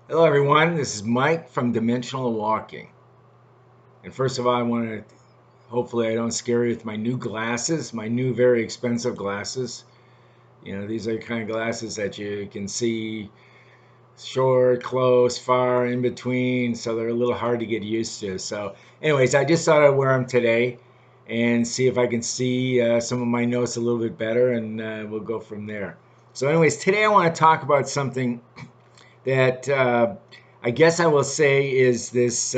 Hello, everyone. This is Mike from Dimensional Walking. And first of all, I want to hopefully I don't scare you with my new glasses, my new very expensive glasses. These are the kind of glasses that you can see short, close, far, in between, so they're a little hard to get used to. So, anyways, I just thought I'd wear them today and see if I can see some of my notes a little bit better, and we'll go from there. So, anyways, today I want to talk about something that I guess I will say is this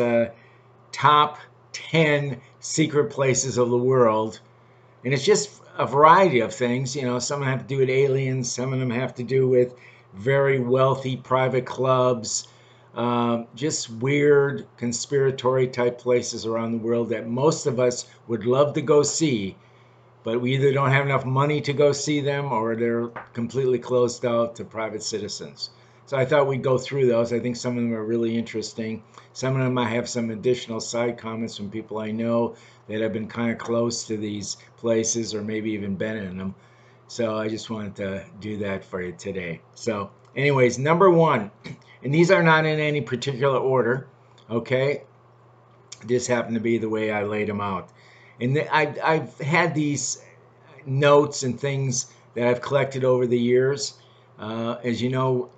top 10 secret places of the world. And it's just a variety of things. Some of them have to do with aliens, some of them have to do with very wealthy private clubs, just weird conspiratory type places around the world that most of us would love to go see, but we either don't have enough money to go see them or they're completely closed out to private citizens. So I thought we'd go through those. I think some of them are really interesting. Some of them I have some additional side comments from people I know that have been kind of close to these places or maybe even been in them. So I just wanted to do that for you today. So, anyways, number one, and these are not in any particular order, okay? This happened to be the way I laid them out. And I've had these notes and things that I've collected over the years. As you know,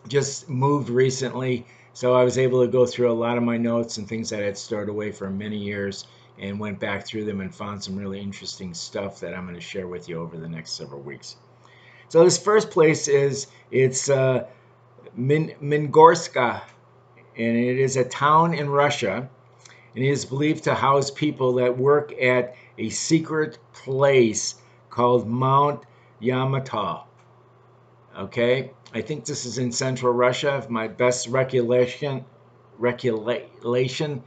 just moved recently, so I was able to go through a lot of my notes and things that I had stored away for many years and went back through them and found some really interesting stuff that I'm going to share with you over the next several weeks. So this first place it's Mingorska, and it is a town in Russia, and it is believed to house people that work at a secret place called Mount Yamato. Okay, I think this is in central Russia. If my best recollection, recollection,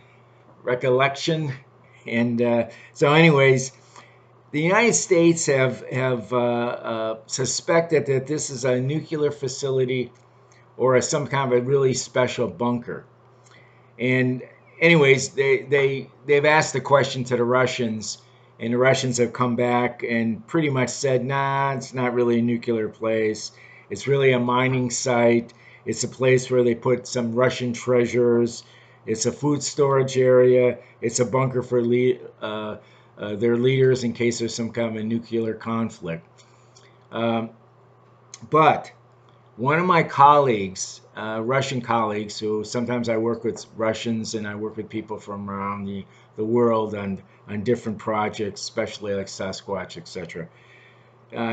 and so, anyways, the United States have suspected that this is a nuclear facility or some kind of a really special bunker. And anyways, they've asked the question to the Russians, and the Russians have come back and pretty much said, nah, it's not really a nuclear place. It's really a mining site. It's a place where they put some Russian treasures. It's a food storage area. It's a bunker for their leaders in case there's some kind of a nuclear conflict. Um, but one of my colleagues, Russian colleagues, who sometimes I work with Russians and I work with people from around the world on different projects, especially like Sasquatch, etc.,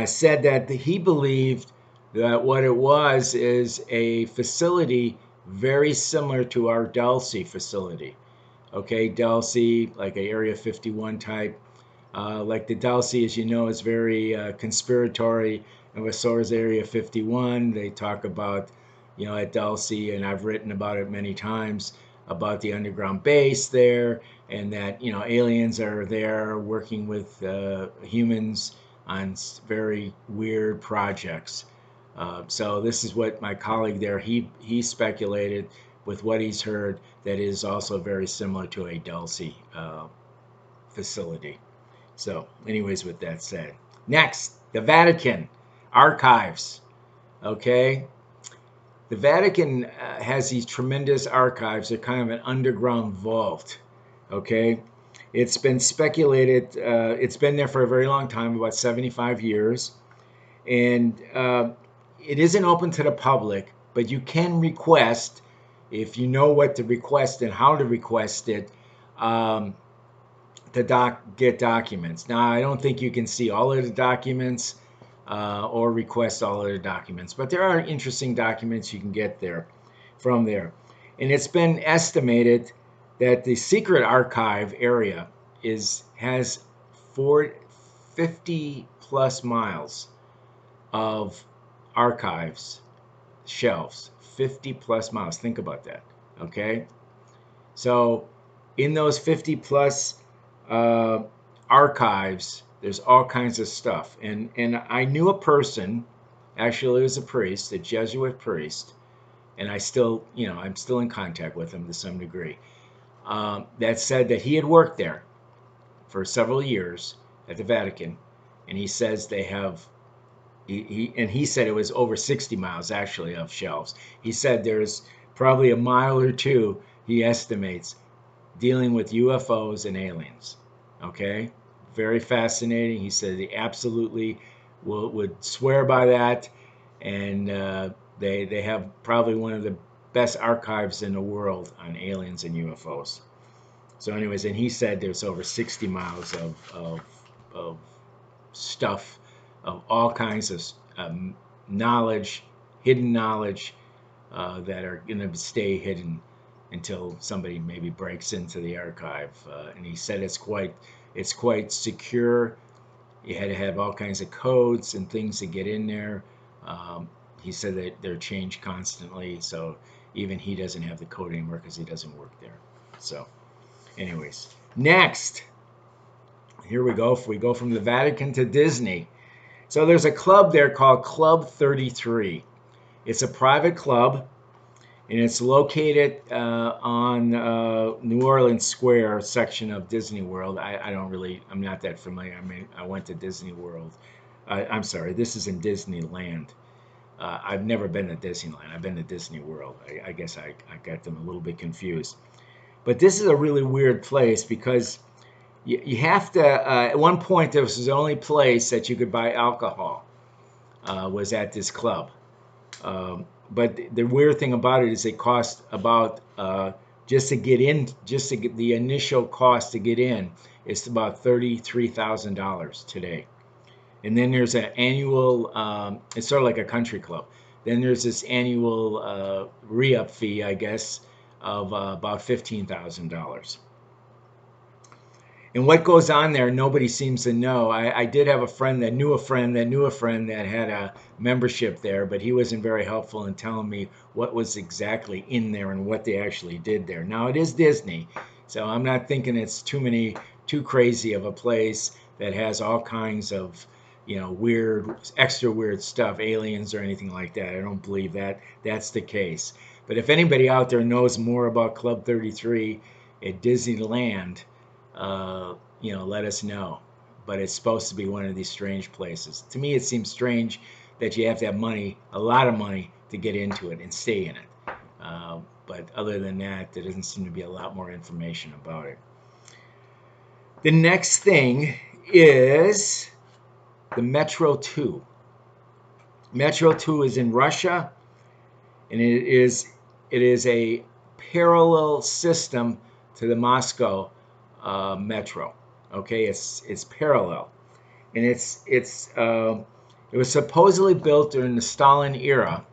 said that he believed that what it was is a facility very similar to our Delsey facility. Okay, Delsey, like a Area 51 type. Like the Delsey, as you know, is very conspiratory. And with SOAR's Area 51, they talk about, at Delsey, and I've written about it many times, about the underground base there, and that, aliens are there working with humans on very weird projects. So this is what my colleague there, he speculated with what he's heard that is also very similar to a Delsey facility. So, anyways, with that said, next, the Vatican archives. Okay, the Vatican has these tremendous archives. They're kind of an underground vault. Okay, it's been speculated. It's been there for a very long time, about 75 years, and it isn't open to the public. But you can request, if you know what to request and how to request it. To get documents. Now, I don't think you can see all of the documents or request all of the documents, but there are interesting documents you can get there from there. And it's been estimated that the secret archive area has 50 plus miles of archives shelves. 50 plus miles. Think about that. Okay, so in those 50 plus uh, archives, there's all kinds of stuff. And I knew a person, actually, it was a priest, a Jesuit priest, and I'm still in contact with him to some degree. That said that he had worked there for several years at the Vatican, and he says they have He said it was over 60 miles actually of shelves. He said there's probably a mile or two, he estimates, dealing with UFOs and aliens. Okay, very fascinating. He said he absolutely would swear by that, and they have probably one of the best archives in the world on aliens and UFOs. So, anyways, and he said there's over 60 miles of stuff of all kinds of knowledge, hidden knowledge that are going to stay hidden until somebody maybe breaks into the archive. And he said it's quite secure. You had to have all kinds of codes and things to get in there. He said that they're changed constantly, so even he doesn't have the code anymore because he doesn't work there. So, anyways, next, here we go. If we go from the Vatican to Disney, so there's a club there called Club 33. It's a private club, and it's located on New Orleans Square section of Disney World. I'm not that familiar. I mean, I went to Disney World. I'm sorry, this is in Disneyland. I've never been to Disneyland. I've been to Disney World. I guess I got them a little bit confused. But this is a really weird place because you have to, at one point, this was the only place that you could buy alcohol, was at this club. But the weird thing about it is it cost about, just to get in, just to get the initial cost to get in, is about $33,000 today. And then there's an annual, it's sort of like a country club. Then there's this annual re-up fee, I guess, of about $15,000. And what goes on there, nobody seems to know. I did have a friend that knew a friend that knew a friend that had a membership there, but he wasn't very helpful in telling me what was exactly in there and what they actually did there. Now, it is Disney, so I'm not thinking it's too crazy of a place that has all kinds of, weird, extra weird stuff, aliens or anything like that. I don't believe that that's the case. But if anybody out there knows more about Club 33 at Disneyland, let us know. But it's supposed to be one of these strange places. To me, it seems strange that you have to have money, a lot of money, to get into it and stay in it. But other than that, there doesn't seem to be a lot more information about it. The next thing is the Metro 2. Metro 2 is in Russia, and it is a parallel system to the Moscow Metro. Okay, it's parallel, and it was supposedly built during the Stalin era,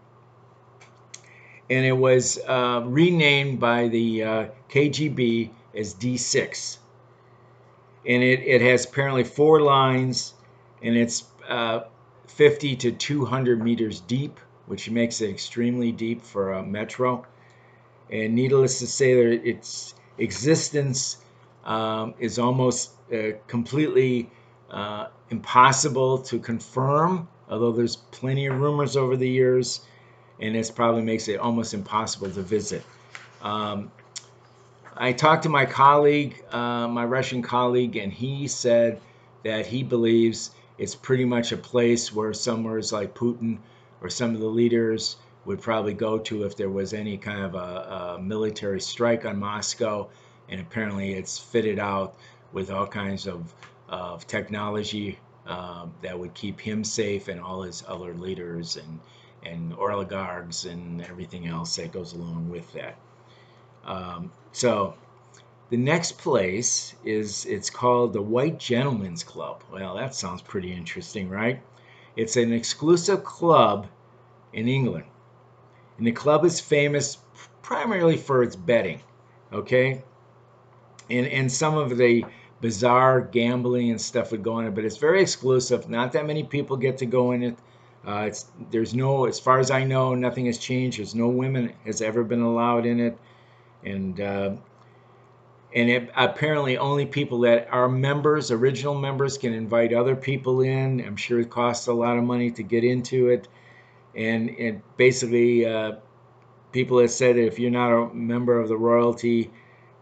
and it was renamed by the KGB as D6, and it has apparently 4 lines, and it's 50 to 200 meters deep, which makes it extremely deep for a metro. And needless to say, that its existence is almost completely impossible to confirm, although there's plenty of rumors over the years, and this probably makes it almost impossible to visit. I talked to my colleague, my Russian colleague, and he said that he believes it's pretty much a place where somewheres like Putin or some of the leaders would probably go to if there was any kind of a military strike on Moscow. And apparently it's fitted out with all kinds of technology that would keep him safe and all his other leaders and oligarchs and everything else that goes along with that. So the next place it's called the White Gentlemen's Club. Well, that sounds pretty interesting, right? It's an exclusive club in England. And the club is famous primarily for its betting, okay? And some of the bizarre gambling and stuff would go in it, but it's very exclusive. Not that many people get to go in it. There's no, as far as I know, nothing has changed. There's no women has ever been allowed in it, and apparently only people that are members, original members, can invite other people in. I'm sure it costs a lot of money to get into it, and basically people have said that if you're not a member of the royalty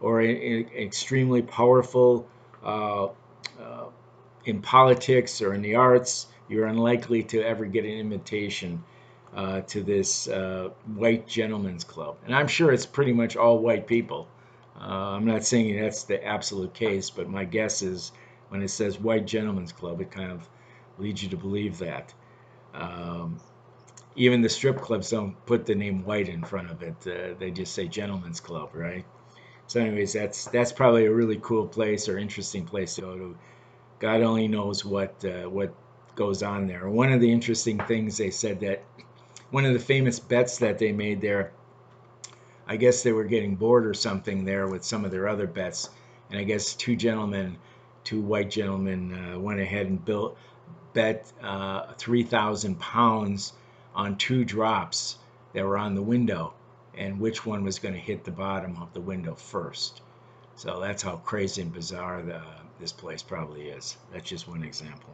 or extremely powerful in politics or in the arts, you're unlikely to ever get an invitation to this white gentlemen's club. And I'm sure it's pretty much all white people. I'm not saying that's the absolute case, but my guess is when it says white gentlemen's club, it kind of leads you to believe that. Even the strip clubs don't put the name white in front of it. They just say gentlemen's club, right? So anyways, that's probably a really cool place or interesting place to go to. God only knows what goes on there. One of the interesting things they said that one of the famous bets that they made there, I guess they were getting bored or something there with some of their other bets, and I guess two white gentlemen went ahead and bet 3,000 pounds on two drops that were on the window, and which one was going to hit the bottom of the window first. So that's how crazy and bizarre this place probably is. That's just one example.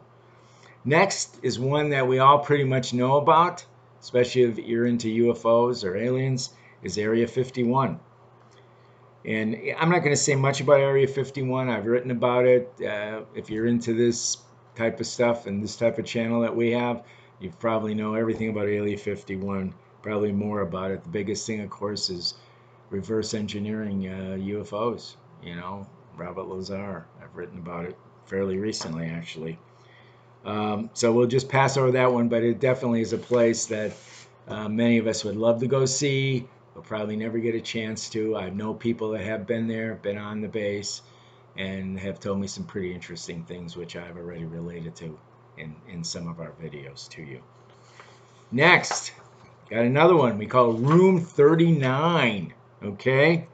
Next is one that we all pretty much know about, especially if you're into UFOs or aliens, is Area 51. And I'm not going to say much about Area 51. I've written about it. If you're into this type of stuff and this type of channel that we have, you probably know everything about Area 51, probably more about it. The biggest thing, of course, is reverse engineering UFOs. You know, Robert Lazar. I've written about it fairly recently, actually. So we'll just pass over that one, but it definitely is a place that many of us would love to go see. We'll probably never get a chance to. I know people that have been there, been on the base, and have told me some pretty interesting things, which I've already related to in some of our videos to you. Next, got another one we call Room 39, okay?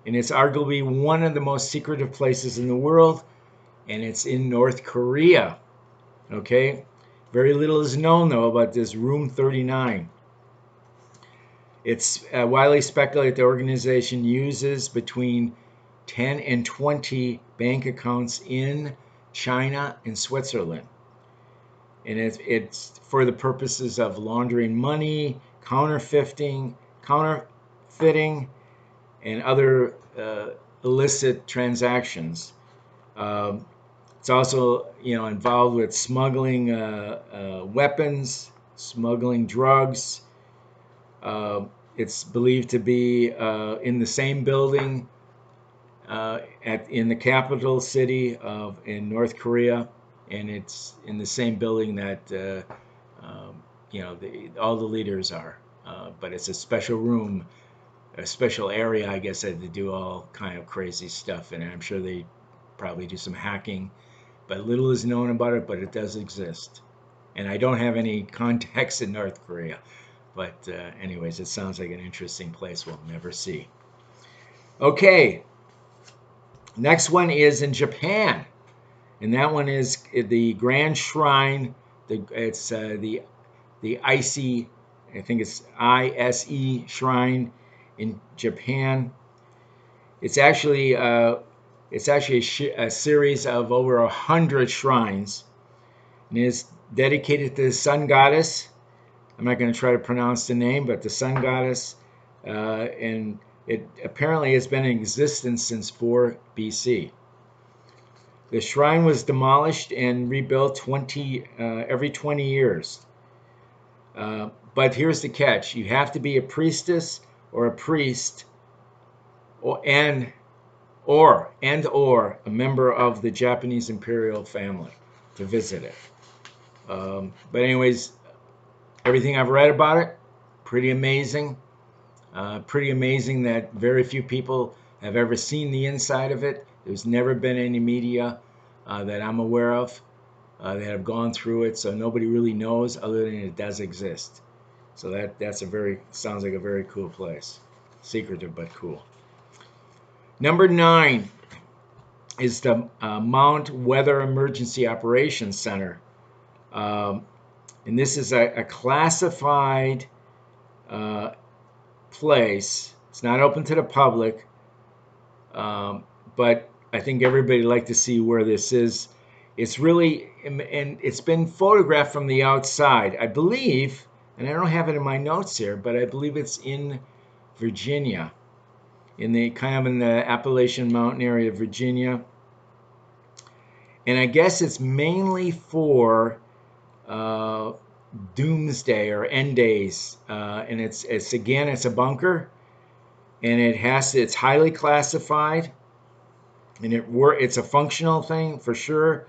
And it's arguably one of the most secretive places in the world, and it's in North Korea, okay? Very little is known, though, about this Room 39. It's widely speculated the organization uses between 10 and 20 bank accounts in China and Switzerland. And it's for the purposes of laundering money, counterfeiting, and other illicit transactions. It's also, involved with smuggling weapons, smuggling drugs. It's believed to be in the same building in the capital city in North Korea, and it's in the same building that all the leaders are. But it's a special room, a special area, I guess, that they do all kind of crazy stuff in. And I'm sure they probably do some hacking, but little is known about it. But it does exist, and I don't have any contacts in North Korea. But anyways, it sounds like an interesting place we'll never see. Okay, next one is in Japan, and that one is the Grand Shrine. It's the Ise, I think it's Ise Shrine in Japan. It's actually a series of over 100 shrines, and it's dedicated to the sun goddess. I'm not going to try to pronounce the name, but the sun goddess, and it apparently has been in existence since 4 BC. The shrine was demolished and rebuilt every 20 years. But here's the catch: you have to be a priestess or a priest, or a member of the Japanese imperial family to visit it. But anyways, everything I've read about it, pretty amazing. Pretty amazing that very few people have ever seen the inside of it. There's never been any media that I'm aware of that have gone through it, so nobody really knows other than it does exist. So sounds like a very cool place. Secretive but cool. Number 9 is the Mount Weather Emergency Operations Center. And this is a classified place. It's not open to the public, but I think everybody would like to see where this is. It's really, and it's been photographed from the outside, I believe, and I don't have it in my notes here, but I believe it's in Virginia, in the Appalachian Mountain area of Virginia. And I guess it's mainly for uh, doomsday or end days, and it's again, it's a bunker, and it's highly classified, and it's a functional thing for sure,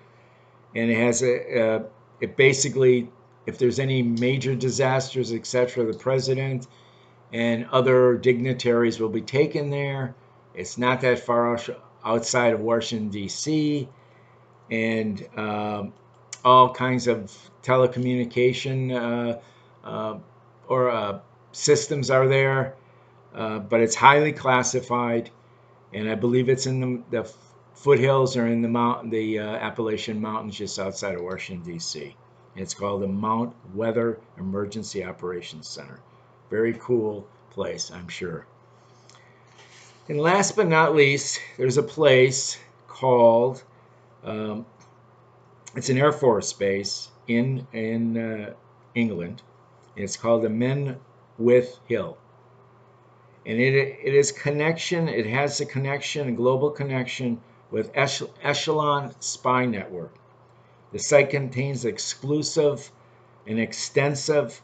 and it has it basically, if there's any major disasters, etc., the president and other dignitaries will be taken there. It's not that far outside of Washington, D.C., and all kinds of telecommunication or systems are there, but it's highly classified, and I believe it's in the foothills or in the Appalachian Mountains just outside of Washington, D.C. It's called the Mount Weather Emergency Operations Center. Very cool place, I'm sure. And last but not least, there's a place called, it's an Air Force base in England. It's called the Menwith Hill. And it has a connection, a global connection with Echelon Spy Network. The site contains exclusive and extensive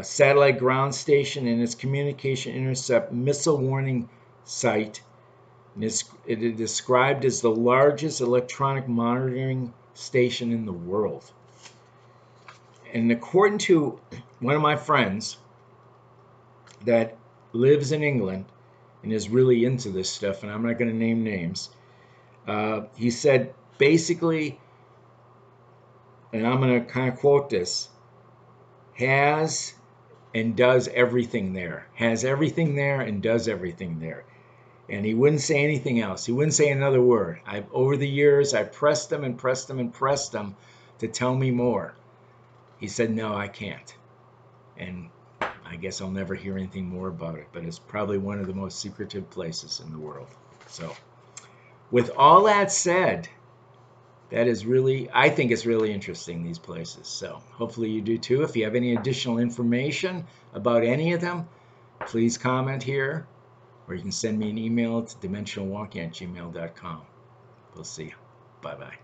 satellite ground station and its communication intercept missile warning site. And it is described as the largest electronic monitoring station in the world. And according to one of my friends that lives in England and is really into this stuff, and I'm not going to name names, he said basically, and I'm going to kind of quote this, has and does everything there. Has everything there and does everything there. And he wouldn't say anything else. He wouldn't say another word. Over the years, I pressed him and pressed him and pressed him to tell me more. He said, no, I can't. And I guess I'll never hear anything more about it, but it's probably one of the most secretive places in the world. So with all that said, I think it's really interesting, these places. So hopefully you do too. If you have any additional information about any of them, please comment here, or you can send me an email to dimensionalwalking@gmail.com. We'll see you. Bye-bye.